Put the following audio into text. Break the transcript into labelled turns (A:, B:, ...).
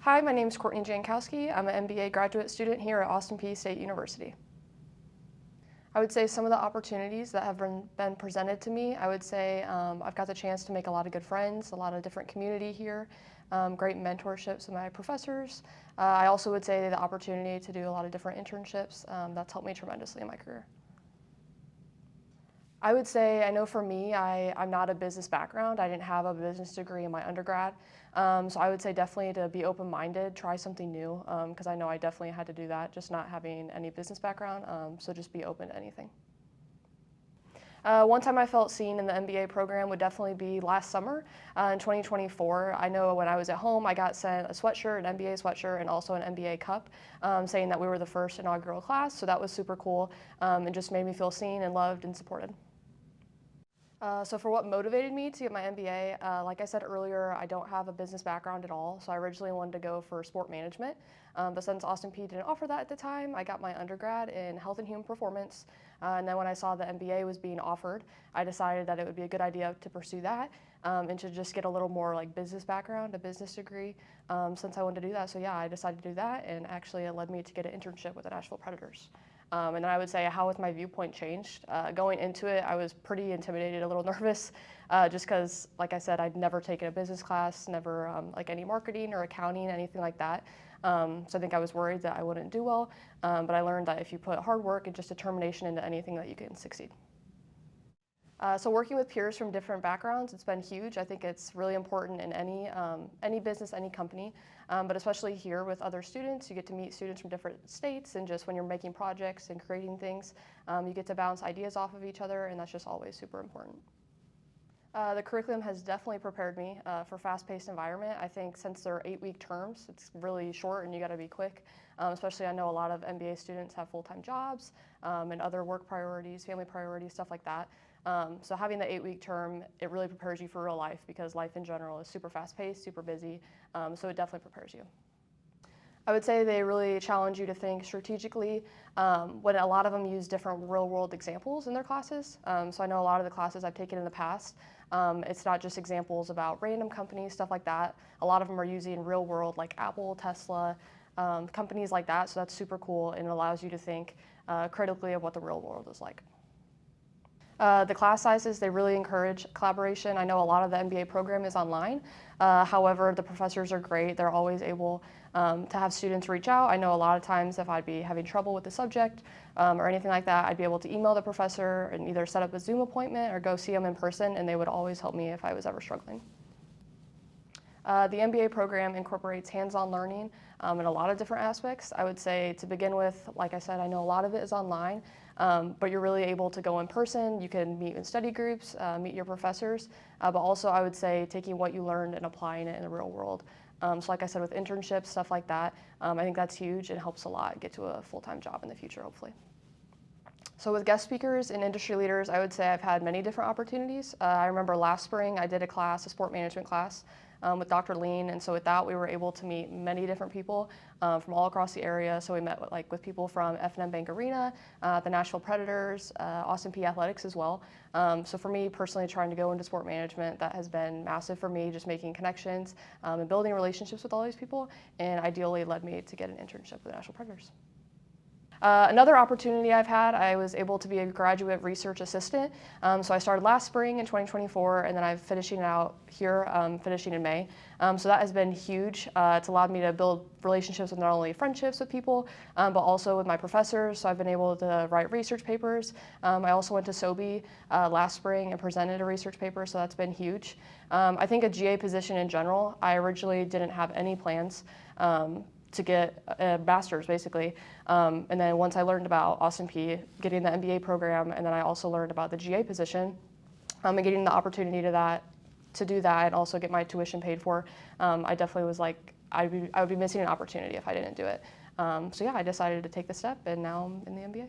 A: Hi, my name is Courtney. I'm an MBA graduate student here at Austin Peay State University. I would say some of the opportunities that have been presented to me, I would say I've got the chance to make a lot of good friends, a lot of different community here, great mentorships with my professors. I also would say the opportunity to do a lot of different internships, that's helped me tremendously in my career. I would say, I know for me, I'm not a business background. I didn't have a business degree in my undergrad. So I would say definitely to be open-minded, try something new, because I know I definitely had to do that, just not having any business background, so just be open to anything. One time I felt seen in the MBA program would definitely be last summer in 2024. I know when I was at home, I got sent a sweatshirt, an MBA sweatshirt, and also an MBA cup, saying that we were the first inaugural class, so that was super cool, and just made me feel seen and loved and supported. So for what motivated me to get my MBA, like I said earlier, I don't have a business background at all, so I originally wanted to go for sport management, but since Austin Peay didn't offer that at the time, I got my undergrad in health and human performance, and then when I saw the MBA was being offered, I decided that it would be a good idea to pursue that, and to just get a little more like business background, a business degree, since I wanted to do that. So yeah, I decided to do that, and actually it led me to get an internship with the Nashville Predators. And then I would say how has my viewpoint changed. Going into it, I was pretty intimidated, a little nervous, just because, like I said, I'd never taken a business class, never like any marketing or accounting, anything like that. So I think I was worried that I wouldn't do well, but I learned that if you put hard work and just determination into anything, that you can succeed. So working with peers from different backgrounds, it's been huge. I think it's really important in any business, any company, but especially here with other students. You get to meet students from different states, and just when you're making projects and creating things, you get to bounce ideas off of each other, and that's just always super important. The curriculum has definitely prepared me for fast-paced environment. I think since they're 8-week terms, it's really short and you gotta be quick. Especially I know a lot of MBA students have full-time jobs and other work priorities, family priorities, stuff like that. So having the 8-week term, it really prepares you for real life because life in general is super fast-paced, super busy, so it definitely prepares you. I would say they really challenge you to think strategically when a lot of them use different real-world examples in their classes. So I know a lot of the classes I've taken in the past, it's not just examples about random companies, stuff like that. A lot of them are using real-world like Apple, Tesla, companies like that, so that's super cool and it allows you to think critically of what the real world is like. The class sizes, they really encourage collaboration. I know a lot of the MBA program is online. However, the professors are great. They're always able to have students reach out. I know a lot of times if I'd be having trouble with the subject or anything like that, I'd be able to email the professor and either set up a Zoom appointment or go see them in person, and they would always help me if I was ever struggling. The MBA program incorporates hands-on learning in a lot of different aspects. I would say to begin with, like I said, I know a lot of it is online, but you're really able to go in person. You can meet in study groups, meet your professors, but also I would say taking what you learned and applying it in the real world. So like I said, with internships, stuff like that, I think that's huge and helps a lot get to a full-time job in the future, hopefully. So with guest speakers and industry leaders, I would say I've had many different opportunities. I remember last spring I did a sport management class, with Dr. Lean, and so with that we were able to meet many different people from all across the area. So we met with people from F&M Bank Arena, the Nashville Predators, Austin Peay Athletics as well. So for me personally, trying to go into sport management, that has been massive for me, just making connections and building relationships with all these people, and ideally led me to get an internship with the Nashville Predators. Another opportunity I've had, I was able to be a graduate research assistant. So I started last spring in 2024, and then I'm finishing out here, finishing in May. So that has been huge. It's allowed me to build relationships with not only friendships with people, but also with my professors. So I've been able to write research papers. I also went to SOBI last spring and presented a research paper, so that's been huge. I think a GA position in general, I originally didn't have any plans to get a master's, basically. And then once I learned about Austin Peay, getting the MBA program, and then I also learned about the GA position, and getting the opportunity to do that and also get my tuition paid for, I definitely was like, I would be missing an opportunity if I didn't do it. So yeah, I decided to take the step, and now I'm in the MBA.